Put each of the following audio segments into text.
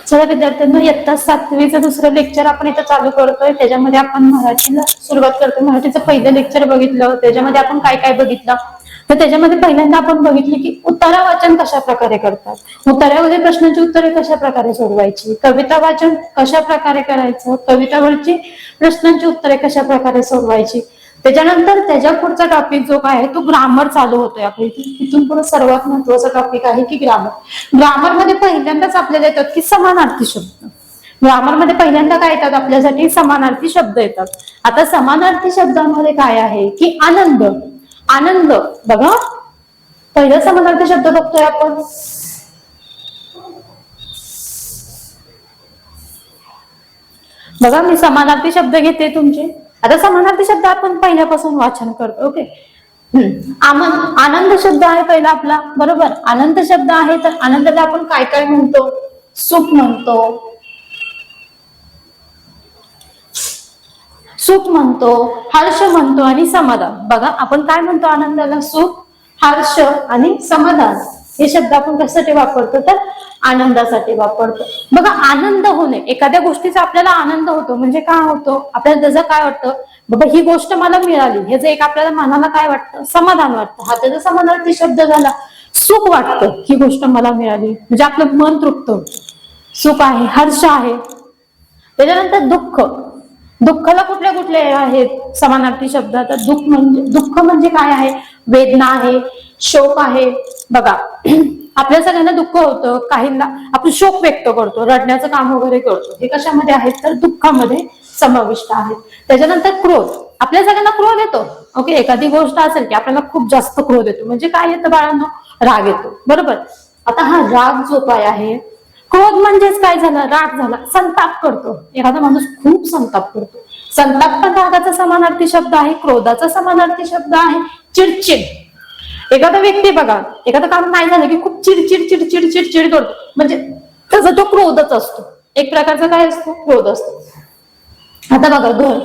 चला विद्यार्थ्यांना, इयत्ता 7वीचं दुसरं लेक्चर आपण इथं चालू करतोय. त्याच्यामध्ये आपण मराठीला सुरुवात करतोय. मराठीचं पहिलं लेक्चर बघितलं, त्याच्यामध्ये आपण काय काय बघितलं. तर त्याच्यामध्ये पहिल्यांदा आपण बघितलं की उतारा वाचन कशा प्रकारे करतात, उतार्यामध्ये प्रश्नांची उत्तरे कशा प्रकारे सोडवायची, कविता वाचन कशा प्रकारे करायचं, कवितावरची प्रश्नांची उत्तरे कशा प्रकारे सोडवायची. त्याच्यानंतर त्याच्या पुढचा टॉपिक जो काय आहे तो ग्रामर चालू होतोय. आपल्या इथून पुढे सर्वात महत्वाचा टॉपिक आहे की ग्रामर. ग्रामर मध्ये पहिल्यांदाच आपल्याला येतात की समानार्थी शब्द. ग्रामर मध्ये पहिल्यांदा काय येतात आपल्यासाठी, समानार्थी शब्द येतात. आता समानार्थी शब्दांमध्ये काय आहे की आनंद. आनंद बघा, पहिला समानार्थी शब्द बघतोय आपण. बघा, मी समानार्थी शब्द घेते तुमचे. आता समानार्थी शब्द आपण पहिल्यापासून वाचन करतो. ओके. आनंद शब्द आहे पहिला आपला, बरोबर. आनंद शब्द आहे, तर आनंदाला आपण काय काय म्हणतो, सुख म्हणतो, सुख म्हणतो, हर्ष म्हणतो आणि समाधान. बघा, आपण काय म्हणतो आनंदाला, सुख, हर्ष आणि समाधान. हे शब्द आपण कशासाठी वापरतो, तर आनंदासाठी वापरतो. बघा, आनंद होणे, एखाद्या गोष्टीचा आपल्याला आनंद होतो म्हणजे काय होतो, आपल्याला त्याचं काय वाटतं, बाबा ही गोष्ट मला मिळाली, ह्याचं एक आपल्याला मनाला काय वाटतं, समाधान वाटतं. हा त्याचा समानार्थी शब्द झाला. सुख वाटतं, ही गोष्ट मला मिळाली म्हणजे आपलं मन तृप्त होतं, सुख आहे, हर्ष आहे. त्याच्यानंतर दुःख. दुःखाला कुठले कुठले आहेत समानार्थी शब्द, तर दुःख म्हणजे काय आहे, वेदना आहे, शोक आहे. बघा, आपल्या सगळ्यांना दुःख होतं, काहींना आपण शोक व्यक्त करतो, रडण्याचं काम वगैरे करतो. हे कशामध्ये आहेत, तर दुःखामध्ये समाविष्ट आहेत. त्याच्यानंतर क्रोध. आपल्या सगळ्यांना क्रोध येतो. ओके, एखादी गोष्ट असेल की आपल्याला खूप जास्त क्रोध येतो, म्हणजे काय येतं बाळांनो, राग येतो, बरोबर. आता हा राग जो काय आहे, क्रोध म्हणजेच काय झालं, राग झाला, संताप करतो. एखादा माणूस खूप संताप करतो. संताप पण रागाचा समानार्थी शब्द आहे, क्रोधाचा समानार्थी शब्द आहे. चिडचिड. एखादा व्यक्ती बघा, एखादं काम नाही झालं की खूप चिडचिड चिडचिड चिडचिड करतो, म्हणजे त्याचा तो क्रोधच असतो, एक प्रकारचा काय असतो, क्रोध असतो. आता बघा, घर.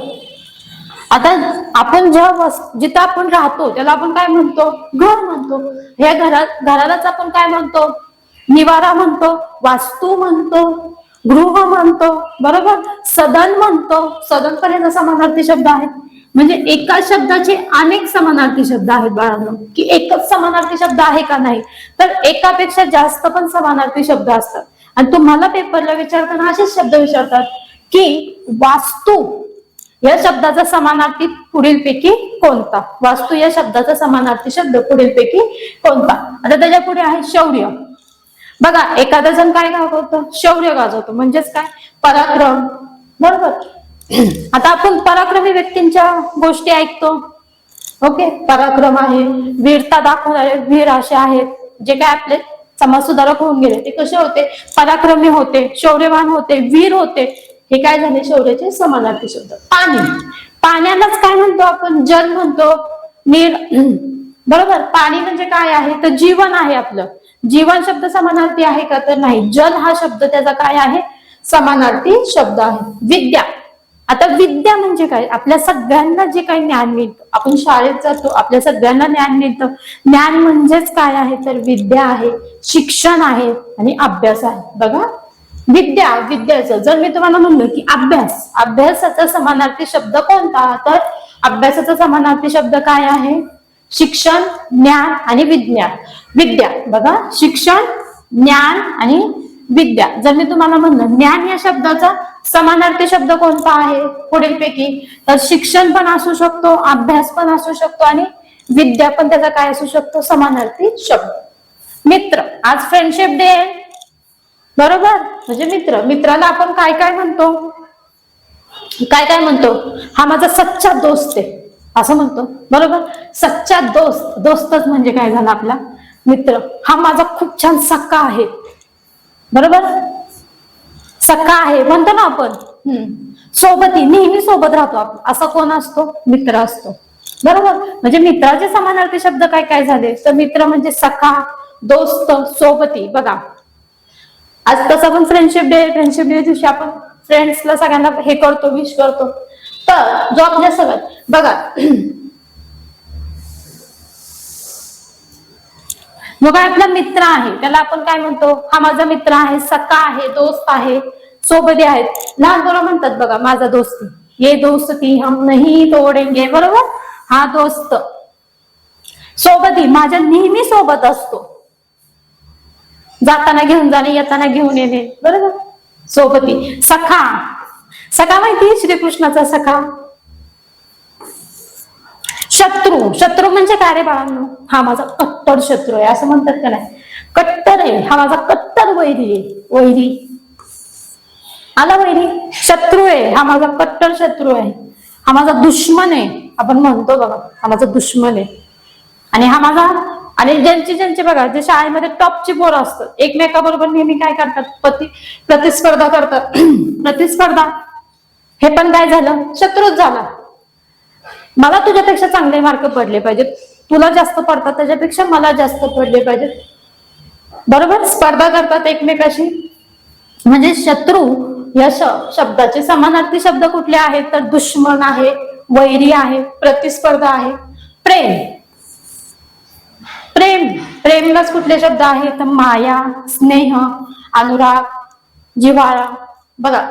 आता आपण जिथं आपण राहतो त्याला आपण काय म्हणतो, घर म्हणतो. ह्या घरालाच आपण काय म्हणतो, निवारा म्हणतो, वास्तू म्हणतो, गृह म्हणतो, बरोबर. सदन म्हणतो. सदन पण याचा समानार्थी शब्द आहे. म्हणजे एका शब्दाचे अनेक समानार्थी शब्द आहेत बाळांनो, की एकच समानार्थी शब्द आहे का, नाही तर एकापेक्षा जास्त पण समानार्थी शब्द असतात. आणि तुम्हाला पेपरला विचारताना असेच शब्द विचारतात की वास्तू या शब्दाचा समानार्थी पुढीलपैकी कोणता, वास्तू या शब्दाचा समानार्थी शब्द पुढीलपैकी कोणता. आता त्याच्या पुढे आहे शौर्य. बघा, एखादा जण काय गाजवतो, शौर्य गाजवतो, म्हणजेच काय, पराक्रम, बरोबर. आता आपण पराक्रमी व्यक्तींच्या गोष्टी ऐकतो. ओके, पराक्रम आहे, वीरता दाखवणारे वीर असे आहेत, जे काय आपले समाज सुधारक होऊन गेले, ते कसे होते, पराक्रमी होते, शौर्यवान होते, वीर होते. हे काय झाले, शौर्याचे समानार्थी शब्द. पाणी. पाण्यालाच काय म्हणतो आपण, जल म्हणतो, नीर, बरोबर. पाणी म्हणजे काय आहे, तर जीवन आहे आपलं. जीवन शब्द समानार्थी आहे का, तर नाही. जल हा शब्द त्याचा काय आहे, समानार्थी शब्द आहे. विद्या. आता विद्या म्हणजे काय, आपल्या सगळ्यांना जे काही ज्ञान मिळतं, आपण शाळेत जातो, आपल्या सगळ्यांना ज्ञान मिळतं. ज्ञान म्हणजेच काय आहे, तर विद्या आहे, शिक्षण आहे आणि अभ्यास आहे. बघा, विद्याचं जर मी तुम्हाला म्हणलं की अभ्यास, अभ्यासाचा समानार्थी शब्द कोणता, तर अभ्यासाचा समानार्थी शब्द काय आहे, शिक्षण, ज्ञान आणि विज्ञान. विद्या, बघा, शिक्षण, ज्ञान आणि विद्या. जर मी तुम्हाला म्हणलं ज्ञान या शब्दाचा समानार्थी शब्द कोणता आहे पुढीलपैकी, तर शिक्षण पण असू शकतो, अभ्यास पण असू शकतो आणि विद्या पण त्याचा काय असू शकतो, समानार्थी शब्द. मित्र. आज फ्रेंडशिप डे आहे, बरोबर. म्हणजे मित्राला आपण काय काय म्हणतो, काय काय म्हणतो, हा माझा सच्चा दोस्त आहे असं म्हणतो, बरोबर. सच्चा दोस्तच म्हणजे काय झाला आपला मित्र. हा माझा खूप छान सखा आहे, बरोबर. सखा आहे म्हणतो ना आपण. सोबती, नेहमी सोबत राहतो आपण, असा कोण असतो, मित्र असतो, बरोबर. म्हणजे मित्राचे समानार्थी शब्द काय काय झाले, तर मित्र म्हणजे सखा, दोस्त, सोबती. बघा, आज तसं पण फ्रेंडशिप डे दिवशी आपण फ्रेंड्सला सगळ्यांना हे करतो, विश करतो. तर जो आपल्या सगळ्यात बघा, मग आपला मित्र आहे त्याला आपण काय म्हणतो, हा माझा मित्र आहे, सखा आहे, दोस्त आहे, सोबती आहेत. लहान पोरं म्हणतात बघा माझा दोस्ती, ये दोस्ती हम नहीं तोडेंगे, बरोबर. हा दोस्त. सोबती माझ्या नेहमी सोबत असतो, जाताना घेऊन जाणे, येताना घेऊन येणे, बरोबर. सोबती. सखा, सखा माहिती श्रीकृष्णाचा सखा. शत्रू, शत्रू म्हणजे काय रे बाळांनो, हा माझा कट्टर शत्रू आहे असं म्हणतात का नाही. कट्टर आहे, हा माझा कट्टर वैरी आहे. वैरी आला, वैरी. शत्रू आहे, हा माझा कट्टर शत्रू आहे. हा माझा दुश्मन आहे आपण म्हणतो बघा, हा माझा दुश्मन आहे. आणि हा माझा, आणि ज्यांचे बघा जे शाळेमध्ये टॉपची पोरं असतात एकमेकाबरोबर नेहमी काय करतात, प्रतिस्पर्धा करतात. प्रतिस्पर्धा हे पण काय झालं, शत्रूच झाला. मला तुझ्यापेक्षा चांगले मार्क पडले पाहिजेत, तुला जास्त पडतात त्याच्यापेक्षा मला जास्त पडले पाहिजेत, बरोबर. स्पर्धा करतात एकमेकाशी. म्हणजे शत्रू या शब्दाचे समानार्थी शब्द कुठले आहेत तर दुश्मन आहे, वैरी आहे, प्रतिस्पर्धा आहे. प्रेम, प्रेम, प्रेमलाच कुठले शब्द आहेत तर माया, स्नेह, अनुराग, जिव्हाळा. बघा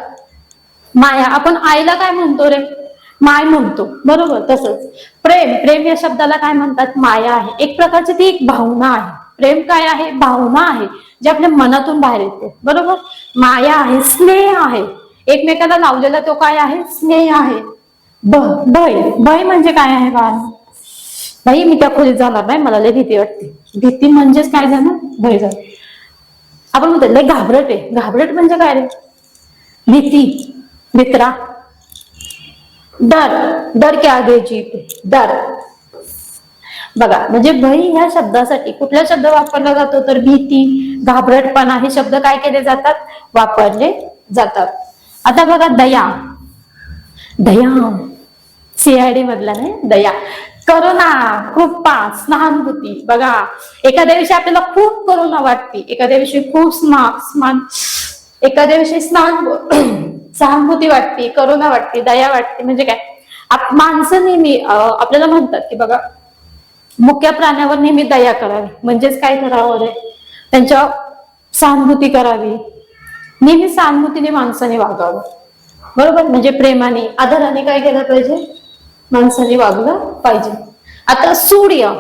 माया, आपण आईला काय म्हणतो रे, माय म्हणतो, बरोबर. तसंच प्रेम, प्रेम या शब्दाला काय म्हणतात, माया आहे. एक प्रकारची ती एक भावना आहे. प्रेम काय आहे, भावना आहे जी आपल्या मनातून बाहेर येते, बरोबर. माया आहे, स्नेह आहे, एकमेकाला लावलेला तो काय आहे, स्नेह आहे. भय, भय म्हणजे काय आहे बाळा, भाई मी त्या खोलीत जाणार नाही, मला लय भीती वाटते. भीती म्हणजेच काय झालं, भय झालं. आपण म्हणतो लय घाबरट आहे, घाबरट म्हणजे काय रे, भीती, भित्रा. डर, डर के आगे जीत, डर. बघा म्हणजे भय ह्या शब्दासाठी कुठला शब्द वापरला जातो तर भीती, घाबरटपणा हे शब्द काय केले जातात, वापरले जातात. आता बघा दया, दया सीआयडी मधला नाही, दया. करुणा, कृपा, सहानुभूती. बघा एखाद्या विषयी आपल्याला खूप करुणा वाटते, एखाद्या विषयी खूप एखाद्या विषयी सहानुभूती वाटते, करुणा वाटते, दया वाटते. म्हणजे काय, माणसं नेहमी आपल्याला म्हणतात की बघा मुक्या प्राण्यावर नेहमी दया करावी, म्हणजेच काय करावं रे, त्यांच्या सहानुभूती करावी, नेहमी सहानुभूतीने माणसाने वागावं, बरोबर. म्हणजे प्रेमाने, आदराने काय केलं पाहिजे, माणसाने वागलं पाहिजे. आता सूर्य,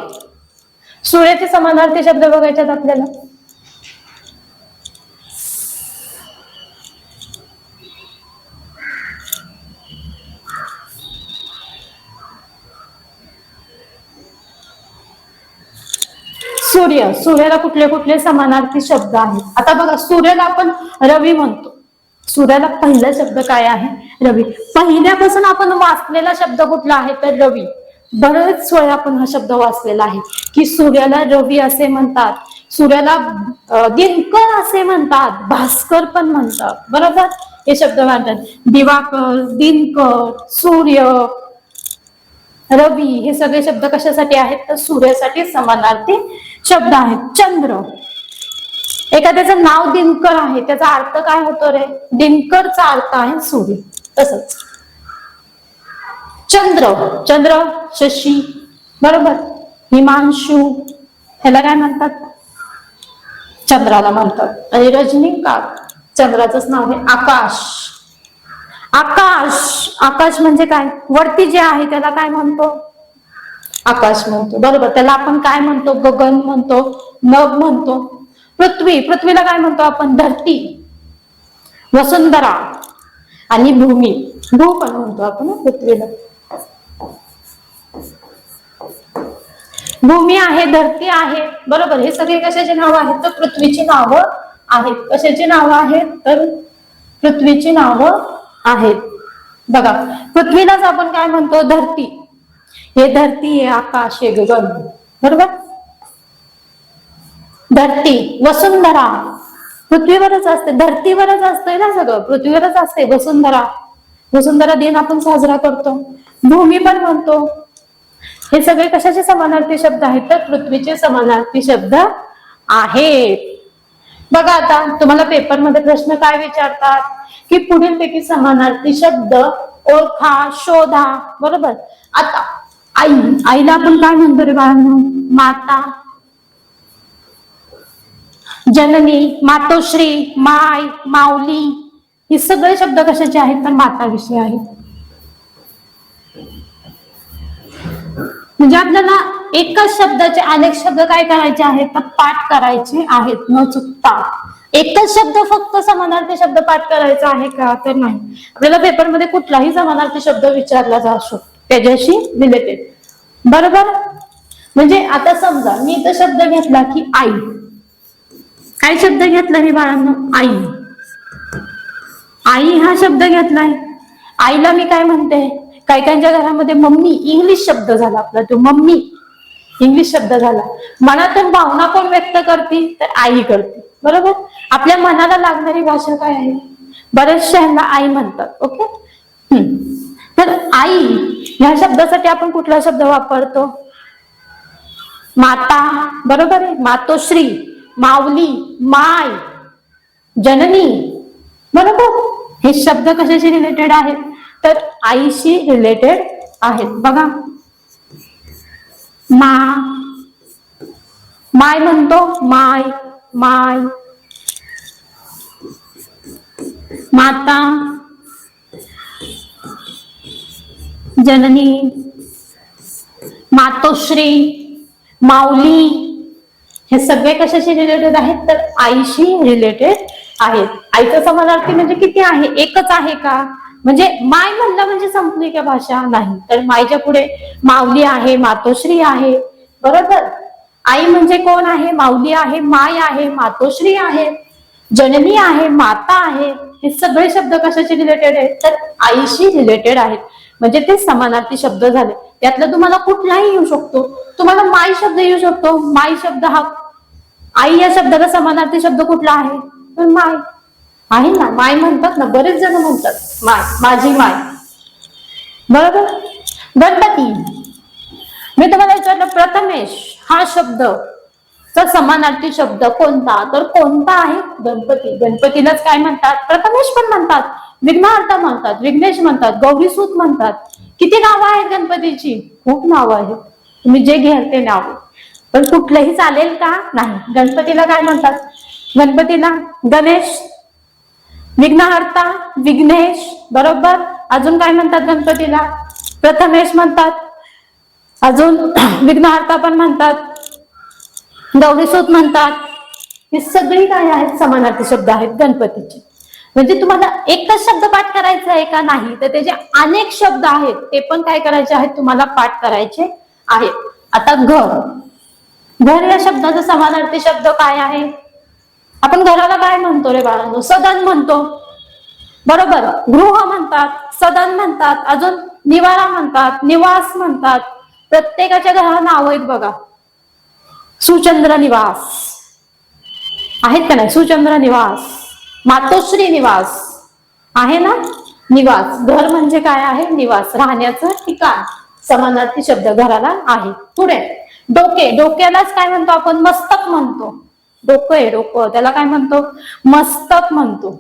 सूर्याचे समानार्थी शब्द बघायच्यात आपल्याला. सूर्य, सूर्याला कुठले कुठले समानार्थी शब्द आहेत. आता बघा सूर्याला आपण रवी म्हणतो, सूर्याला पहिला शब्द काय आहे, रवी. पहिल्यापासून आपण वाचलेला शब्द कुठला आहे तर रवी. बरेच वेळा आपण हा शब्द वाचलेला आहे की सूर्याला रवी असे म्हणतात, सूर्याला दिनकर असे म्हणतात, भास्कर पण म्हणतात, बरोबर. हे शब्द म्हणतात दिवाकर, दिनकर, सूर्य, रवी. हे सगळे शब्द कशासाठी आहेत तर सूर्यासाठी समानार्थी शब्द आहेत. चंद्र, एखाद्याचं नाव दिनकर आहे त्याचा अर्थ काय होतो रे, दिनकरचा अर्थ आहे सूर्य. तसंच चंद्र, चंद्र शशी, बरोबर. हिमांशू, ह्याला काय म्हणतात, चंद्राला म्हणतात. आणि रजनीकांत, चंद्राचंच नाव आहे. आकाश, आकाश, आकाश म्हणजे काय, वरती जे आहे त्याला काय म्हणतो, आकाश म्हणतो, बरोबर. त्याला आपण काय म्हणतो, गगन म्हणतो, नभ म्हणतो. पृथ्वी, पृथ्वीला काय म्हणतो आपण, धरती, वसुंधरा. आणि भूमी, भू पण म्हणतो आपण पृथ्वीला. भूमी आहे, धरती आहे, बरोबर. हे सगळे कशाची नावं आहेत तर पृथ्वीची नावं आहेत. कशाची नावं आहेत तर पृथ्वीची नावं आहेत. बघा पृथ्वीलाच आपण काय म्हणतो, धरती. हे धरती, हे आकाश, हे गगन, बरोबर. धरती, वसुंधरा पृथ्वीवरच असते, धरतीवरच असते ना सगळं, पृथ्वीवरच असते वसुंधरा. वसुंधरा दिन आपण साजरा करतो. भूमी पण म्हणतो. हे सगळे कशाचे समानार्थी शब्द आहेत तर पृथ्वीचे समानार्थी शब्द आहेत. बघा आता तुम्हाला पेपरमध्ये प्रश्न काय विचारतात की पुढीलपैकी समानार्थी शब्द ओळखा, शोधा, बरोबर. आता आई, आईला आपण काय म्हणतो रे बाळांनो, माता. जननी, मातोश्री, माय, माऊली, हे सगळे शब्द कशाचे आहेत तर माताविषयी आहेत. म्हणजे आपल्याला एकच शब्दाचे अनेक शब्द काय करायचे आहेत तर पाठ करायचे आहेत न चुकता. एकच शब्द फक्त समानार्थी शब्द पाठ करायचा आहे का तर नाही. आपल्याला पेपरमध्ये कुठलाही समानार्थी शब्द विचारला जाऊ शकतो त्याच्याशी रिलेटेड. बरोबर. म्हणजे आता समजा मी इथं शब्द घेतला की आई. काय शब्द घेतला हे बाळांनो? आई. आई हा शब्द घेतलाय. आईला मी काय म्हणते? काहीकांच्या घरामध्ये मम्मी इंग्लिश शब्द झाला आपला तो मम्मी इंग्लिश शब्द झाला. मनातून भावना कोण व्यक्त करते तर आई करते. बरोबर. आपल्या मनाला लागणारी भाषा काय आहे? बऱ्याचशा आई म्हणतात. ओके. तर आई ह्या शब्दासाठी आपण कुठला शब्द वापरतो? माता. बरोबर आहे. मातोश्री, माऊली, माय, जननी. बरोबर. हे शब्द कशाशी रिलेटेड आहेत तर आईशी रिलेटेड आहेत. बघा माय म्हणतो माय, माय, माता, जननी, मातोश्री, माऊली, हे सगळे कशाशी रिलेटेड आहेत तर आईशी रिलेटेड आहेत. आईचा समानार्थी म्हणजे किती आहे? एकच आहे का? म्हणजे माय म्हणलं म्हणजे संपली का भाषा? नाही. तर मायच्या पुढे माऊली आहे, मातोश्री आहे. बरोबर. आई म्हणजे कोण आहे? माऊली आहे, माय आहे, मातोश्री आहे, जननी आहे, माता आहे. हे सगळे शब्द कशाशी रिलेटेड आहेत तर आईशी रिलेटेड आहेत. म्हणजे ते समानार्थी शब्द झाले. त्यातलं तुम्हाला कुठलाही येऊ शकतो. तुम्हाला माय शब्द येऊ शकतो. माय शब्द हा आई या शब्दाला समानार्थी शब्द कुठला आहे तर माय आहे ना. माय म्हणतात ना, बरेच जण म्हणतात माय, माझी माय. बरोबर. गणपती. मी तुम्हाला विचारलं प्रथमेश हा शब्द चा समानार्थी शब्द कोणता तर कोणता आहे? गणपती. गणपतीलाच काय म्हणतात? प्रथमेश पण म्हणतात, विघ्नहर्ता म्हणतात, विघ्नेश म्हणतात, गौरीसूत म्हणतात. किती नावं आहेत गणपतीची? खूप नावं आहेत. तुम्ही जे घ्याल ते नाव. पण कुठलंही चालेल का? नाही. गणपतीला काय म्हणतात? गणपतीला गणेश, विघ्नहर्ता, विघ्नेश. बरोबर. अजून काय म्हणतात गणपतीला? प्रथमेश म्हणतात. अजून विघ्नहर्ता पण म्हणतात, गौरीसूत म्हणतात. ही सगळी काय आहेत? समानार्थी शब्द आहेत गणपतीचे. म्हणजे तुम्हाला एकच शब्द पाठ करायचा आहे का? नाही. तर त्याचे अनेक शब्द आहेत ते पण काय करायचे आहेत? तुम्हाला पाठ करायचे आहेत. आता घर. घर या शब्दाचा समानार्थी शब्द काय आहे? आपण घराला काय म्हणतो रे बाळांनो? सदन म्हणतो. बरोबर. गृह म्हणतात, सदन म्हणतात, अजून निवारा म्हणतात, निवास म्हणतात. प्रत्येकाच्या घराला नाव आहेत बघा. सुचंद्र निवास आहेत का नाही? सुचंद्र निवास, मातोश्री निवास आहे ना. निवास. घर म्हणजे काय आहे? निवास, राहण्याचं ठिकाण. समानार्थी शब्द घराला आहे. पुढे डोके. डोक्यालाच काय म्हणतो आपण? मस्तक म्हणतो. डोकं आहे, डोकं, त्याला काय म्हणतो? मस्तक म्हणतो.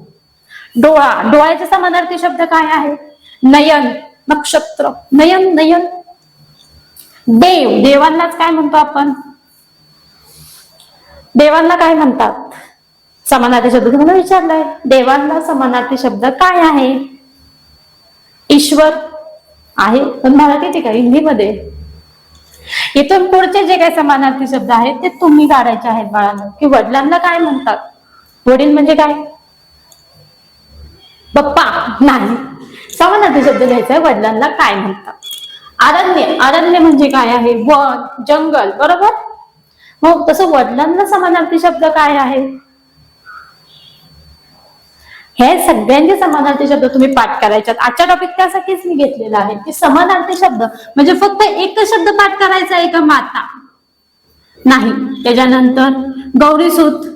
डोळा. डोळ्याचे समानार्थी शब्द काय आहे? नयन, नक्षत्र, नयन, नयन. देव. देवांनाच काय म्हणतो आपण? देवांना काय म्हणतात? समानार्थी शब्द तुम्हाला विचारलाय. देवांना समानार्थी शब्द काय आहे? ईश्वर आहे. पण मराठीत आहे का? हिंदीमध्ये. इथून पुढचे जे काही समानार्थी शब्द आहेत ते तुम्ही काढायचे आहेत बाळांनो. की वडिलांना काय म्हणतात? वडील म्हणजे काय? पप्पा. नाही. समानार्थी शब्द घ्यायचा आहे. वडिलांना काय म्हणतात? अरण्य. अरण्य म्हणजे काय आहे? वन, जंगल. बरोबर. मग तसं वडिलांना समानार्थी शब्द काय आहे? हे सगळ्यांचे समानार्थी शब्द तुम्ही पाठ करायच्यात. आजच्या टॉपिक त्यासाठीच मी घेतलेला आहे की समानार्थी शब्द म्हणजे फक्त एकच शब्द पाठ करायचा आहे का? माता. नाही. त्याच्यानंतर गौरीसूत.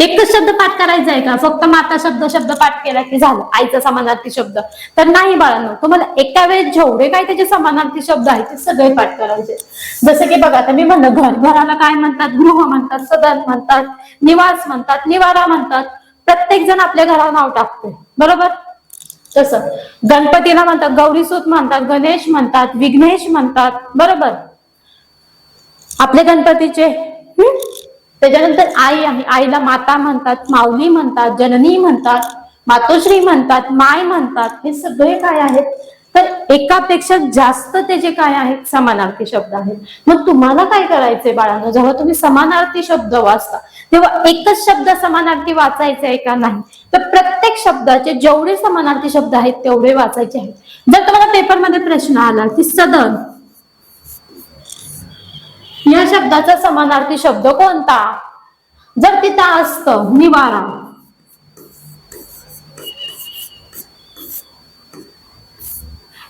एकच शब्द पाठ करायचा आहे का? फक्त माता शब्द पाठ केला की झालं आईचा समानार्थी शब्द तर नाही बाळांनो. तुम्हाला एका वेळेस जेवढे काय त्याचे समानार्थी शब्द आहेत ते सगळे पाठ करायचे. जसं की बघा आता मी म्हणलं घर. घराला काय म्हणतात? गृह म्हणतात, सदन म्हणतात, निवास म्हणतात, निवारा म्हणतात. प्रत्येक जण आपल्या घराला नाव टाकते. बरोबर. तसं गणपतीला म्हणतात, गौरीसूत म्हणतात, गणेश म्हणतात, विघ्नेश म्हणतात. बरोबर. आपले गणपतीचे. त्याच्यानंतर आई आहे, आईला माता म्हणतात, माऊली म्हणतात, जननी म्हणतात, मातोश्री म्हणतात, माय म्हणतात. हे सगळे काय आहेत तर एकापेक्षा जास्त त्याचे काय आहेत समानार्थी शब्द आहेत. मग तुम्हाला काय करायचंय बाळांनो, जेव्हा तुम्ही समानार्थी शब्द वाचता तेव्हा एकच शब्द समानार्थी वाचायचा आहे का नाही, तर प्रत्येक शब्दाचे जेवढे समानार्थी शब्द आहेत तेवढे वाचायचे आहेत. जर तुम्हाला पेपरमध्ये प्रश्न आला की सदन या शब्दाचा समानार्थी शब्द कोणता, जर तिथं असतं निवारा,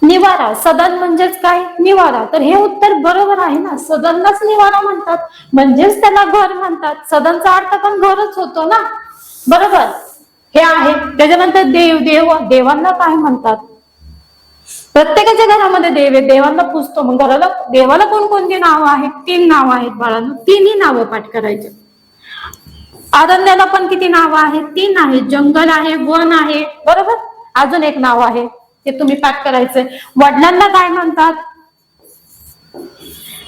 निवारा सदन म्हणजेच काय निवारा, तर हे उत्तर बरोबर आहे ना. सदनलाच निवारा म्हणतात म्हणजेच त्याला घर म्हणतात. सदनचा अर्थ पण घरच होतो ना, बरोबर. हे आहे. त्याच्यानंतर देव, देवांना काय म्हणतात, प्रत्येकाच्या घरामध्ये देव आहे, देवांना पुजतो. मग घराला देवाला कोणकोणती नावं आहेत, 3 नावं आहेत बाळांनो, 3ही नावं पाठ करायचे. अरण्याला पण किती नावं आहेत, 3 आहेत. जंगल आहे, वन आहे, बरोबर. अजून एक नाव आहे ते तुम्ही पाठ करायचंय. वडिलांना काय म्हणतात,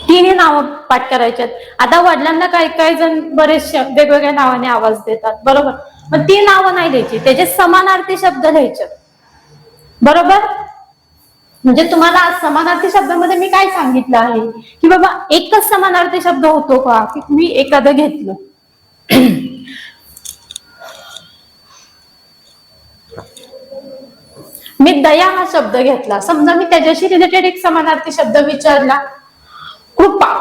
3ही नावं पाठ करायच्यात. आता वडिलांना काही जण बरेचसे वेगवेगळ्या नावाने आवाज देतात, बरोबर. मग 3 नावं नाही द्यायची, त्याचे समानार्थी शब्द द्यायचे, बरोबर. म्हणजे तुम्हाला आज समानार्थी शब्दामध्ये मी काय सांगितलं आहे की बाबा एकच समानार्थी शब्द होतो का, की तुम्ही एखादं घेतलं. मी दया हा शब्द घेतला, समजा मी त्याच्याशी रिलेटेड एक समानार्थी शब्द विचारला, कृपा.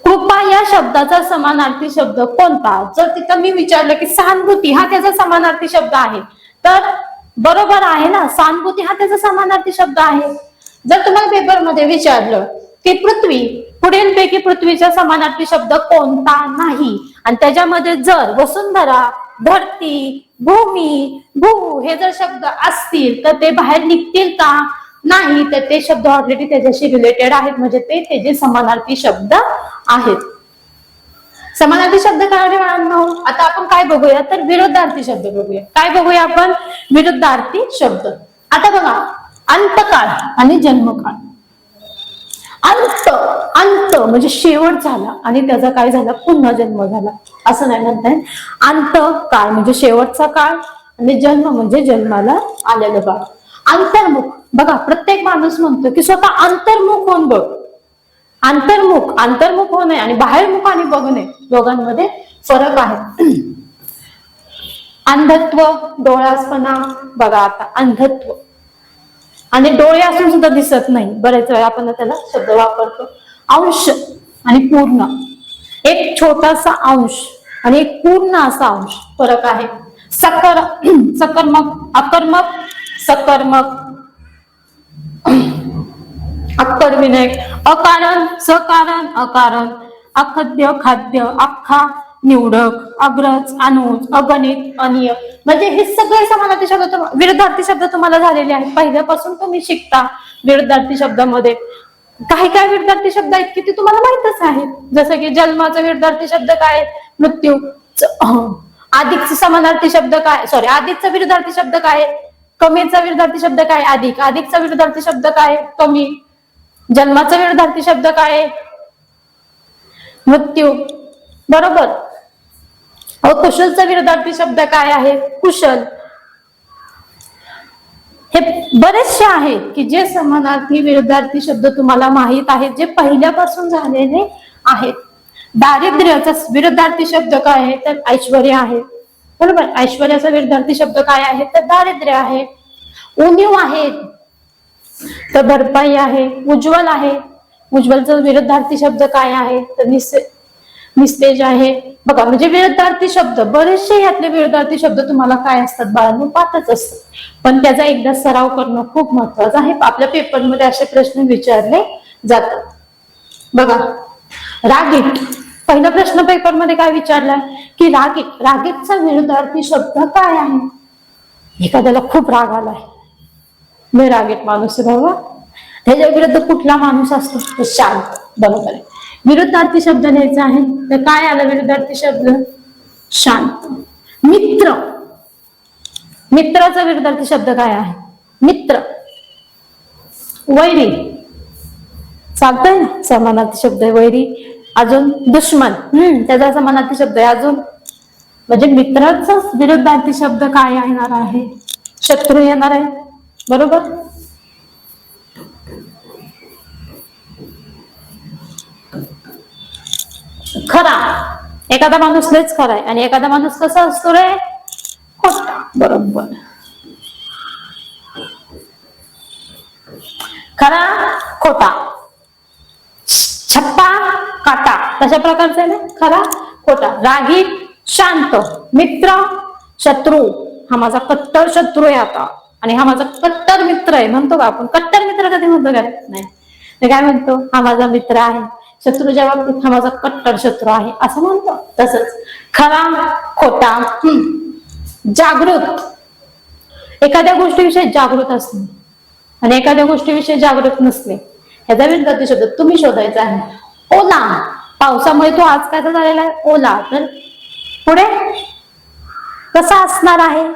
कृपा या शब्दाचा समानार्थी शब्द कोणता, जर तिथं मी विचारलं की सहानुभूती हा त्याचा समानार्थी शब्द आहे, तर बरोबर आहे ना, सहानुभूती हा त्याचा समानार्थी शब्द आहे. जर तुम्हाला पेपरमध्ये विचारलं की पृथ्वी, पुढीलपैकी पृथ्वीचा समानार्थी शब्द कोणता नाही, आणि त्याच्यामध्ये जर वसुंधरा, धरती, भूमी, भू हे जर शब्द असतील तर ते बाहेर निघतील का, नाही, तर ते शब्द ऑलरेडी त्याच्याशी रिलेटेड आहेत, म्हणजे ते त्याचे समानार्थी शब्द आहेत. समानार्थी शब्द काय बाळांनो, आता आपण काय बघूया तर विरुद्धार्थी शब्द बघूया. काय बघूया आपण, विरुद्धार्थी शब्द. आता बघा, अंतकाळ आणि जन्मकाळ. अंत म्हणजे शेवट झाला आणि त्याचा काय झाला, पुन्हा जन्म झाला, असं नाही म्हणताय. अंतकाळ म्हणजे शेवटचा काळ आणि जन्म म्हणजे जन्माला आलेलं काळ. अंतर्मुख बघा, प्रत्येक माणूस म्हणतो की स्वतः अंतर्मुख होऊन बघ. अंतर्मुख होणे आणि बाहेरमुख आणि बघणे दोघांमध्ये फरक आहे. अंधत्व, डोळासपणा. बघा आता अंधत्व आणि डोळे असून सुद्धा दिसत नाही, बरेच वेळा आपण त्याला शब्द वापरतो. अंश आणि पूर्ण, एक छोटासा अंश आणि एक पूर्ण असा अंश, फरक आहे. सकर्मक, अकर्मक, सकर्मक, अकर्मिक, अकारण, सकारण, अकारण, अखाद्य, खाद्य, अख्खा, निवडक, अग्रज, अनुज, अगणित, अनिय. म्हणजे हे सगळे समानार्थी शब्द, विरुद्धार्थी शब्द तुम्हाला झालेले आहेत. पहिल्यापासून तुम्ही शिकता विरुद्धार्थी शब्दामध्ये. काही काय विरुद्धार्थी शब्द आहेत की ते तुम्हाला माहितच आहेत, जसं की जन्माचा विरुद्धार्थी शब्द काय, मृत्यू. अधिकचा समानार्थी शब्द काय, सॉरी अधिकचा विरुद्धार्थी शब्द काय, कमीचा विरुद्धार्थी शब्द काय, अधिक. अधिकचा विरुद्धार्थी शब्द काय, कमी. जन्माचा विरुद्धार्थी शब्द काय, मृत्यू, बरोबर. कुशलचा विरुद्धार्थी शब्द काय आहे, कुशल. हे बरेचसे आहेत की जे समानार्थी विरुद्धार्थी शब्द तुम्हाला माहित आहेत, जे पहिल्यापासून झालेले आहेत. दारिद्र्याचा विरुद्धार्थी शब्द काय आहे तर ऐश्वर्य आहे, बरोबर. ऐश्वर्याचा विरुद्धार्थी शब्द काय आहे तर दारिद्र्य आहे. उणीव आहे तर भरपाई आहे. उज्ज्वल आहे, उज्ज्वलचा विरुद्धार्थी शब्द काय आहे तर निस्तेज आहे. बघा, म्हणजे विरुद्धार्थी शब्द बरेचसे, यातले विरुद्धार्थी शब्द तुम्हाला काय असतात बाळांनो, पाठच असतात, पण त्याचा एकदा सराव करणं खूप महत्वाचं आहे. आपल्या पेपरमध्ये असे प्रश्न विचारले जातात. बघा, रागीट. पहिला प्रश्न पेपरमध्ये काय विचारलाय की रागीट, रागीटचा विरुद्धार्थी शब्द काय आहे. एखाद्याला खूप राग आलाय, मी रागीट माणूस बाबा, त्याच्या विरुद्ध कुठला माणूस असतो तो शांत, बरोबर आहे. विरुद्धार्थी शब्द लिहायचा आहे तर काय आला विरुद्धार्थी शब्द, शांत. मित्र, मित्राचा विरुद्धार्थी शब्द काय आहे, मित्र. वैरी चालतंय ना, समानार्थी शब्द आहे वैरी. अजून दुश्मन, त्याचा समानार्थी शब्द आहे. अजून म्हणजे मित्राचा विरुद्धार्थी शब्द काय येणार आहे? शत्रू येणार आहे, बरोबर. खरा, एखादा माणूस लयच खरा आहे आणि एखादा माणूस कसा असतो रे? खोटा, बरोबर. खरा खोटा, छप्पा काटा, तशा प्रकारचा आहे ना खरा खोटा. रागीट शांत, मित्र शत्रू. हा माझा कट्टर शत्रू आहे आता आणि हा माझा कट्टर मित्र आहे. म्हणतो का आपण कट्टर मित्र? कधी म्हणतो का? नाही. ते काय म्हणतो? हा माझा मित्र आहे. शत्रूच्या बाबतीत हा माझा कट्टर शत्रू आहे असं म्हणतो. तसंच खरा खोटा. जागृत, एखाद्या गोष्टीविषयी जागृत असणे आणि एखाद्या गोष्टीविषयी जागृत नसणे, ह्याचा विरुद्धार्थी शब्द तुम्ही शोधायचा आहे. ओला, पावसामुळे तो आज काय झालेला आहे? ओला. तर पुढे कसा असणार आहे?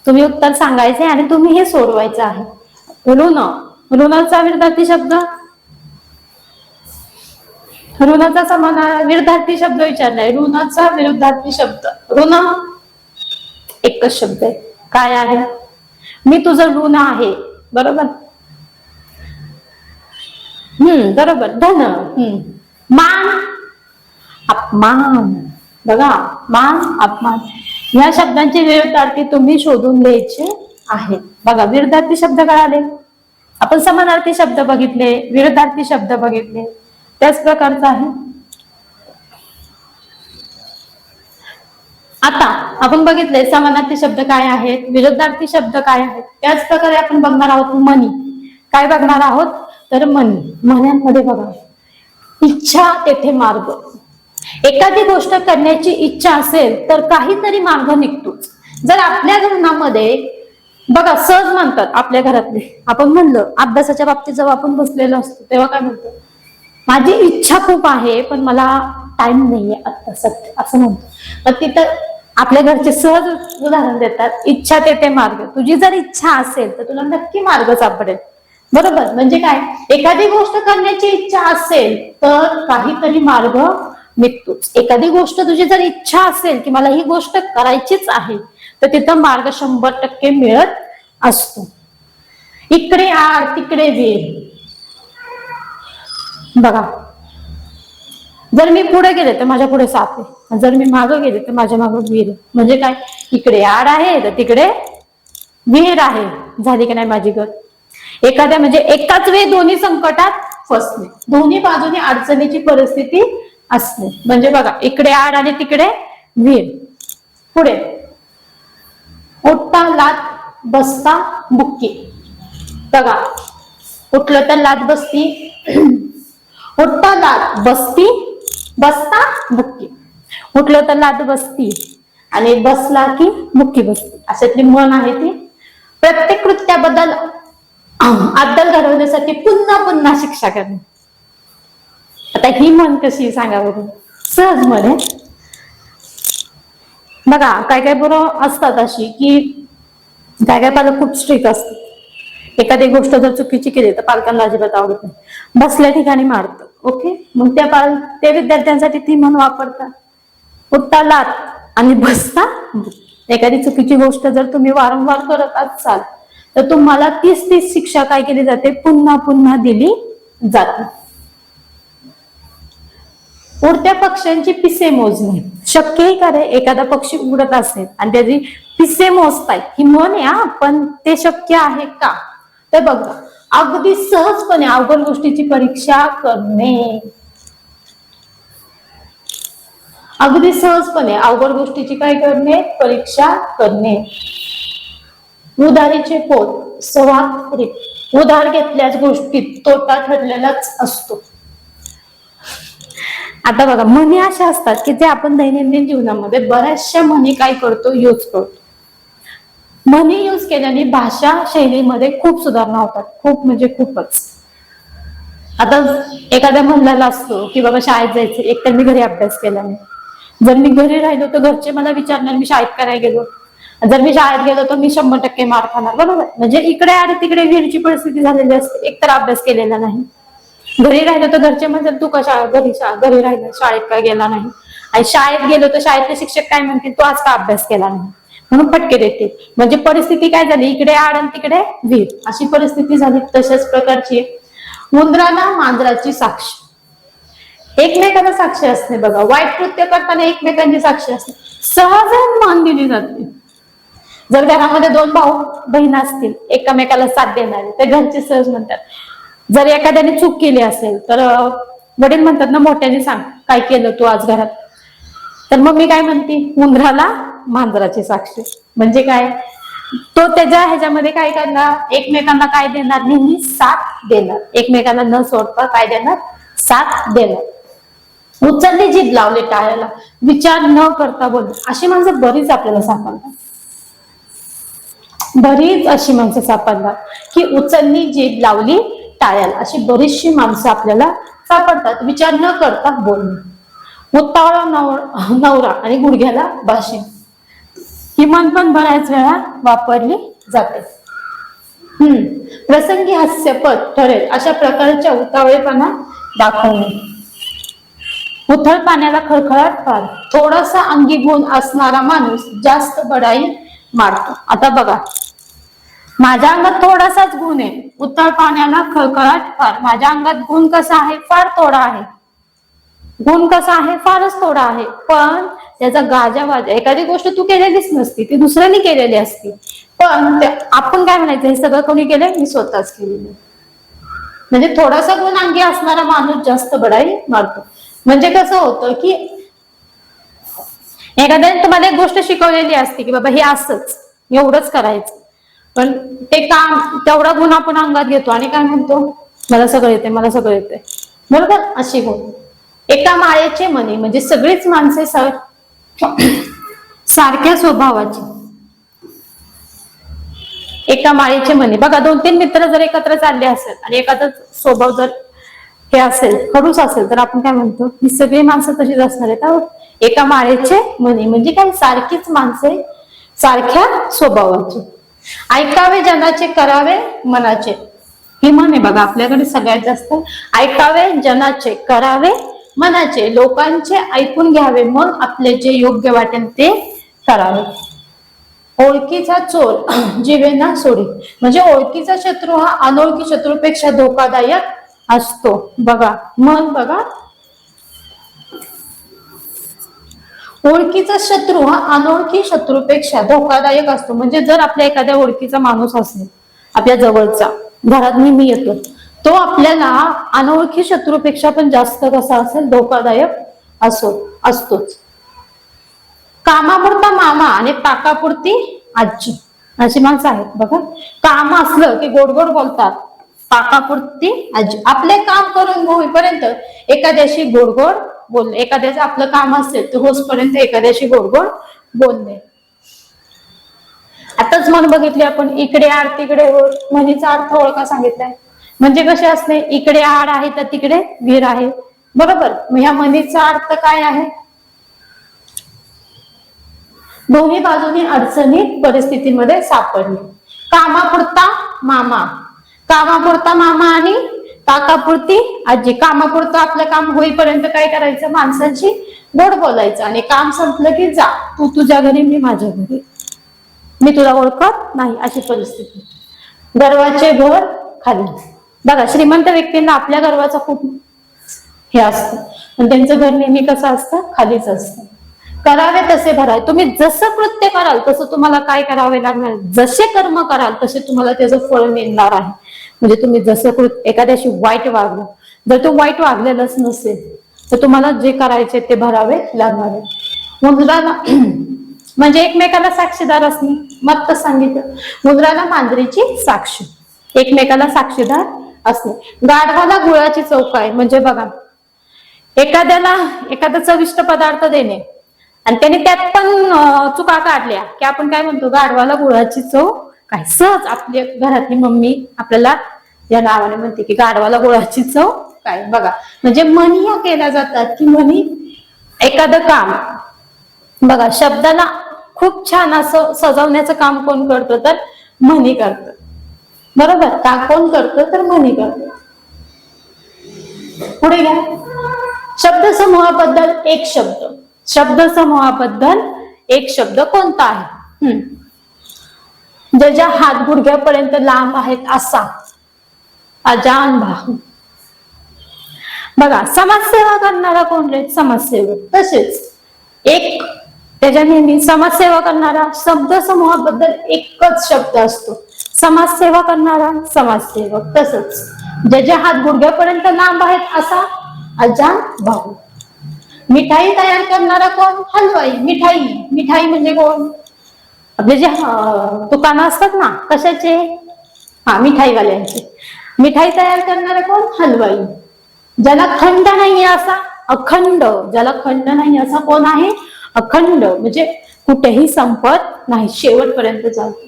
तुम्ही उत्तर सांगायचे आणि तुम्ही हे सोडवायचं आहे. ऋण, ऋणाचा विरुद्धार्थी शब्द, ऋणाचा समान विरुद्धार्थी शब्द विचारलाय. ऋणाचा विरुद्धार्थी शब्द, ऋण एकच शब्द आहे. काय आहे? मी तुझं ऋण आहे, बरोबर. बरोबर. धन, मान अपमान. बघा, मान अपमान या शब्दांचे विरुद्धार्थी तुम्ही शोधून द्यायचे आहेत. बघा, विरुद्धार्थी शब्द कळाले, आपण समानार्थी शब्द बघितले, विरुद्धार्थी शब्द बघितले, त्याच प्रकारचा आहे. आता आपण बघितले समानार्थी शब्द काय आहेत, विरुद्धार्थी शब्द काय आहेत. त्याच प्रकारे आपण बघणार आहोत मनी. काय बघणार आहोत? तर मनी. म्हण्यांमध्ये बघा, इच्छा तेथे मार्ग. एखादी गोष्ट करण्याची इच्छा असेल तर काहीतरी मार्ग निघतोच. जर आपल्या घरामध्ये बघा, सहज म्हणतात आपल्या घरातले, आपण म्हणलं अभ्यासाच्या बाबतीत जेव्हा आपण बसलेलो असतो तेव्हा काय म्हणतो? माझी इच्छा खूप आहे पण मला टाइम नाहीये आता सध्या, असं म्हणतो. पण तिथं आपल्या घरचे सहज उदाहरण देतात, इच्छा तेथे मार्ग. तुझी जर इच्छा असेल तर तुला नक्की मार्ग सापडेल, बरोबर. म्हणजे काय? एखादी गोष्ट करण्याची इच्छा असेल तर काहीतरी मार्ग निघतोच. एखादी गोष्ट तुझी जर इच्छा असेल की मला ही गोष्ट करायचीच आहे तर तिथं मार्ग 100% मिळत असतो. इकडे आड तिकडे वेळ. बघा, जर मी पुढे गेले तर माझ्या पुढे साप आहे, जर मी मागे गेले तर माझ्या मागे विहीर. म्हणजे काय? इकडे आड आहे तर तिकडे विहीर आहे. झाली की नाही माझी गत? एखाद्या म्हणजे एकाच वेळी दोन्ही संकटात फसणे, दोन्ही बाजूने अडचणीची परिस्थिती असणे. म्हणजे बघा, इकडे आड आणि तिकडे विहीर. पुढे उठता लात बसता बुक्की. बघा, उठलं तर लात बसती, उठता लात बसती, बसता बुक्की. उठलं तर लात बसती आणि बसला की बुक्की बसती. अशातली म्हण आहे ती. प्रत्येक कृत्याबद्दल अद्दल घडवण्यासाठी पुन्हा पुन्हा शिक्षा करणे. आता ही म्हण कशी सांगा बघू? सहज म्हण आहे. बघा, काय काय बरं असतात अशी की काय काय पालक खूप स्ट्रिक्ट असतात. एखादी गोष्ट जर चुकीची केली तर पालकांना अजिबात आवडत नाही, बसल्या ठिकाणी मारतं. ओके, मग त्या विद्यार्थ्यांसाठी ती म्हण वापरतात, उठता लात आणि बसता. एखादी चुकीची गोष्ट जर तुम्ही वारंवार करत असाल तर तुम्हाला 30 शिक्षा काय केली जाते? पुन्हा पुन्हा दिली जाते. उडत्या पक्ष्यांची पिसे मोजणे. शक्यही करे एखादा पक्षी उडत असेल आणि त्याची पिसे मोजताय, ही म्हण आहे, पण ते शक्य आहे का? तर बघा, अगदी सहजपणे अवघड गोष्टीची परीक्षा करणे. अगदी सहजपणे अवघड गोष्टीची काय करणे? परीक्षा करणे. उधारीचे पोट सवाक रे. उधार घेतल्याच गोष्टीत तोटा ठरलेलाच असतो. आता बघा, म्हणी अशा असतात की जे आपण दैनंदिन जीवनामध्ये बऱ्याचशा म्हणी काय करतो? यूज करतो. म्हणी यूज केल्याने भाषा शैलीमध्ये खूप सुधारणा होतात. खूप म्हणजे खूपच. आता एखाद्या म्हणलेला असतो की बाबा शाळेत जायचं, एकतर मी घरी अभ्यास केला नाही. जर मी घरी राहिलो तर घरचे मला विचारणार मी शाळेत करायला गेलो. जर मी शाळेत गेलो तर मी 100% मार खाणार, बरोबर. म्हणजे इकडे आणि तिकडे विहीरची परिस्थिती झालेली असते. एकतर अभ्यास केलेला नाही, घरी राहिलो तर घरचे म्हणतात तू कशा घरी राहिला, शाळेत काय गेला नाही. आणि शाळेत गेलो तर शाळेतले शिक्षक काय म्हणतील, तू आज का अभ्यास केला नाही, म्हणून फटके देतील. म्हणजे परिस्थिती काय झाली, इकडे आड आणि तिकडे विहीर अशी परिस्थिती झाली. तशाच प्रकारची उंदराला मांजराची साक्ष, एकमेकांना साक्षी असते. बघा, वाईट कृत्य करताना एकमेकांची साक्षी असते, सहज मान दिली जाते. जर घरामध्ये 2 भाऊ बहीण असतील एकमेकाला साथ देणारे, तर घरचे सहज म्हणतात. जर एखाद्याने चूक केली असेल तर वडील म्हणतात ना, मोठ्याने सांग काय केलं तू आज घरात. तर मग मी काय म्हणते, उंदराला मांजराची साक्षी. म्हणजे काय, तो त्याच्या ह्याच्यामध्ये काय करणार, एकमेकांना काय देणार, नेहमी साथ देणार, एकमेकांना न सोडता काय देणार, साथ देणार. उचलली जीभ लावली टाळ्याला, विचार न करता बोल, अशी माणसं बरीच आपल्याला सापडतात. बरीच अशी माणसं सापडतात की उचलली जीभ लावली टाळ्याला, अशी बरीचशी माणसं आपल्याला सापडतात. विचार न करता बोलणे, उतावळा नवरा आणि गुडघ्याला भाषण, ही म्हण पण बऱ्याच वेळा वापरली जाते. प्रसंगी हास्यपद ठरेल अशा प्रकारच्या उतावळेपणा दाखवणे. उथळ पाण्याला खळखळाट फार, थोडासा अंगी गुण असणारा माणूस जास्त बडाई मारतो. आता बघा, माझ्या अंगात थोडासाच गुण आहे, उथळ पाण्याला खळखळाट फार. माझ्या अंगात गुण कसा आहे, फार थोडा आहे. गुण कसा आहे, फारच थोडा आहे. पण त्याचा गाजावाजा, एखादी गोष्ट तू केलेलीच नसती, ती दुसऱ्याने केलेली असती, पण आपण काय म्हणायचं, हे सगळं कोणी केलंय, मी स्वतःच केलेलं. म्हणजे थोडासा गुण अंगी असणारा माणूस जास्त बडाई मारतो. म्हणजे कसं होतं की एखाद्याने तुम्हाला एक गोष्ट शिकवलेली असते की बाबा हे असंच एवढंच करायचं, पण ते काम तेवढा गुण आपण अंगात घेतो आणि काय म्हणतो, मला सगळं येते, मला सगळं येते, बरोबर. अशी गुण. एका माळेचे मणी, म्हणजे सगळीच माणसे सारख्या स्वभावाची. एका माळेचे मणी, बघा 2-3 मित्र जर एकत्र चालले असेल आणि एखादा स्वभाव जर हे असेल, खडूस असेल, तर आपण काय म्हणतो, ही सगळी माणसं तशीच असणार आहेत. एका माळेचे मणी म्हणजे काय, सारखीच माणसे सारख्या स्वभावाची. ऐकावे जनाचे, करावे मनाचे, ही म्हण आहे बघा आपल्याकडे सगळ्यात जास्त. ऐकावे जनाचे, करावे मनाचे, लोकांचे ऐकून घ्यावे, मग आपले जे योग्य वाटेल ते करावे. ओळखीचा चोर जीवेना सोडी, म्हणजे ओळखीचा शत्रू हा अनोळखी शत्रूपेक्षा धोकादायक असतो. बघा मग बघा, ओळखीचा शत्रू हा अनोळखी शत्रूपेक्षा धोकादायक असतो. म्हणजे जर आपल्या एखाद्या ओळखीचा माणूस असेल, आपल्या जवळचा, घरात नेहमी येतो, तो आपल्याला अनोळखी शत्रूपेक्षा पण जास्त कसा असेल, धोकादायक असतोच. कामापुरता मामा आणि ताकापुरती आजी, अशी माणसं आहेत बघा. काम असलं की गोड गोड बोलतात, ताकापुरती आजी. आपले काम करून होईपर्यंत एखाद्याशी गोड गोड बोलणे, एखाद्याचं आपलं काम असेल तर होसपर्यंत एखाद्याशी गोड गोड बोलणे. आताच मन बघितले आपण, इकडे आड तिकडे ओढ, म्हणीचा अर्थ ओळखा सांगितलाय. म्हणजे कसे असते, इकडे आड आहे तर तिकडे विहीर आहे, बरोबर. मग ह्या म्हणीचा अर्थ काय आहे, दोन्ही बाजूनी अडचणीत परिस्थितीमध्ये सापडणे. कामापुरता मामा, कामापुरता मामा आणि ताकापुरती आजी. कामापुरतं आपलं काम होईपर्यंत काय करायचं, माणसांशी गोड बोलायचं, आणि काम संपलं की जा, तू तुझ्या घरी, मी माझ्या घरी, मी तुला ओळखत नाही, अशी परिस्थिती. गर्वाचे घर खाली, बघा श्रीमंत व्यक्तींना आपल्या गर्वाचा खूप हे असतं, पण त्यांचं घर नेहमी कसं असतं, खालीच असतं. करावे तसे भरावे, तुम्ही जसं कृत्य कराल तसं तुम्हाला काय करावे लागणार, जसे कर्म कराल तसे तुम्हाला त्याचं फळ मिळणार आहे. म्हणजे तुम्ही जसं एखाद्याशी वाईट वागलं, जर तो वाईट वागलेलंच नसेल तर तुम्हाला जे करायचे ते भरावे लागणार आहे. उंदराला म्हणजे एकमेकाला साक्षीदार असणे, मत सांगितलं. उंदराला मांजरीची साक्ष, एकमेकाला साक्षीदार असणे. गाढवाला गुळाची चौकाय, म्हणजे बघा एखाद्याला एखादा चविष्ट पदार्थ देणे आणि त्याने त्यात पण चुका काढल्या की आपण काय म्हणतो, गाढवाला गुळाची चव काय. सहज आपल्या घरातली मम्मी आपल्याला या नावाने म्हणते की गाढवाला गुळाची चव काय. बघा म्हणजे म्हणी या केल्या जातात की म्हणी एखादं काम, बघा शब्दाला खूप छान असं सजवण्याचं काम कोण करतं तर म्हणी करतं. बरोबर का कोण करतं तर म्हणी करतं. पुढे घ्या. शब्दसमूहाबद्दल एक शब्द. शब्दसमूहाबद्दल एक शब्द कोणता आहे? ज्याच्या हात गुडघ्यापर्यंत लांब आहेत असा. अजान भाऊ. बघा समाजसेवा करणारा कोण रे? समाजसेवक. तसेच एक त्याच्या नेहमी समाजसेवा करणारा शब्दसमूहाबद्दल एकच शब्द असतो. समाजसेवा करणारा समाजसेवक. तसंच ज्याच्या हात गुडघ्यापर्यंत लांब आहेत असा अजान भाऊ. मिठाई तयार करणारा कोण? हलवाई. मिठाई. मिठाई म्हणजे कोण? आपले जे दुकानं असतात ना कशाचे? मिठाईवाल्यांचे. मिठाई तयार करणारा कोण? हलवाई. ज्याला खंड नाही असा अखंड. ज्याला खंड नाही असा कोण आहे? अखंड. म्हणजे कुठेही संपत नाही, शेवटपर्यंत चालतो.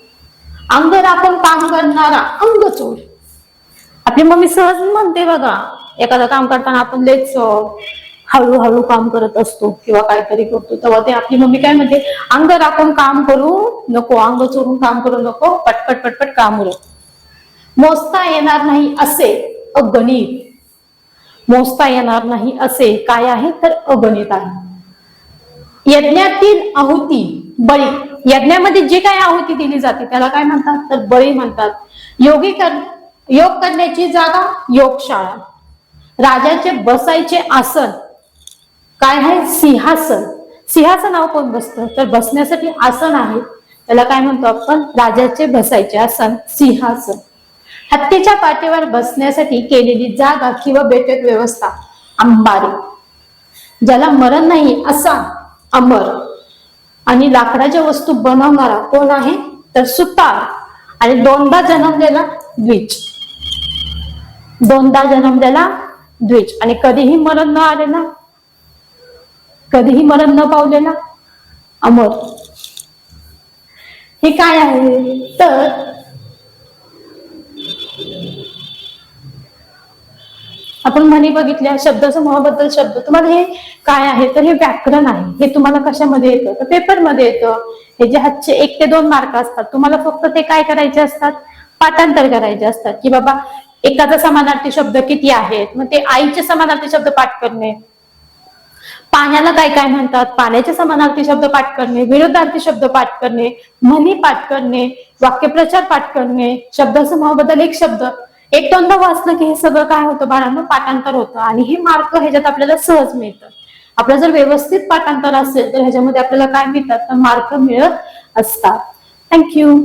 अंग राखून काम करणारा अंगचोर. आपली मम्मी सहज म्हणते बघा, एखादं काम करताना आपण लेच हळूहळू काम करत असतो किंवा काहीतरी करतो तेव्हा ते आपली मम्मी काय म्हणते? अंग राखून काम करू नको, अंग चोरून काम करू नको, पटपट पटपट काम उरक. मोजता येणार नाही असे अगणित. मोजता येणार नाही असे काय आहे तर अगणित आहे. यज्ञातील आहुती बळी. यज्ञामध्ये जे काय आहुती दिली जाते त्याला काय म्हणतात तर बळी म्हणतात. योग करण्याची जागा योगशाळा. राजाचे बसायचे आसन काय आहे? सिंहासन. सिंहासनावर कोण बसतं तर बसण्यासाठी आसन आहे, त्याला काय म्हणतो आपण? राजाचे बसायचे आसन सिंहासन. हत्तीच्या पाठीवर बसण्यासाठी केलेली जागा किंवा बैठक व्यवस्था अंबारी. ज्याला मरण नाही असा अमर. आणि लाकडाच्या वस्तू बनवणारा कोण आहे तर सुतार. आणि दोनदा जन्मलेला द्विज. दोनदा जन्मलेला द्विज. आणि कधीही मरण न आलेला, कधीही मरण न पावलेला अमर. हे काय आहे तर आपण म्हणी बघितल्या. शब्दसमूहाबद्दल शब्द. तुम्हाला हे काय आहे तर हे व्याकरण आहे. हे तुम्हाला कशामध्ये येतं तर पेपरमध्ये येतं. हे जे हातचे 1 ते 2 मार्क असतात तुम्हाला फक्त ते काय करायचे असतात? पाठांतर करायचे असतात. की बाबा एकाचा समानार्थी शब्द किती आहेत, मग ते आईचे समानार्थी शब्द पाठ करणे. पाण्याला काय काय म्हणतात, पाण्याचे समानार्थी शब्द पाठ करणे, विरुद्धार्थी शब्द पाठ करणे, म्हणी पाठ करणे, वाक्यप्रचार पाठ करणे. शब्दसमूहाबद्दल एक शब्द 1-2दा वाचलं की हे सगळं काय होतं बाळांनो? पाठांतर होतं. आणि हे मार्क ह्याच्यात आपल्याला सहज मिळतं. आपलं जर व्यवस्थित पाठांतर असेल तर ह्याच्यामध्ये आपल्याला काय मिळतात तर मार्क मिळत असतात. थँक्यू.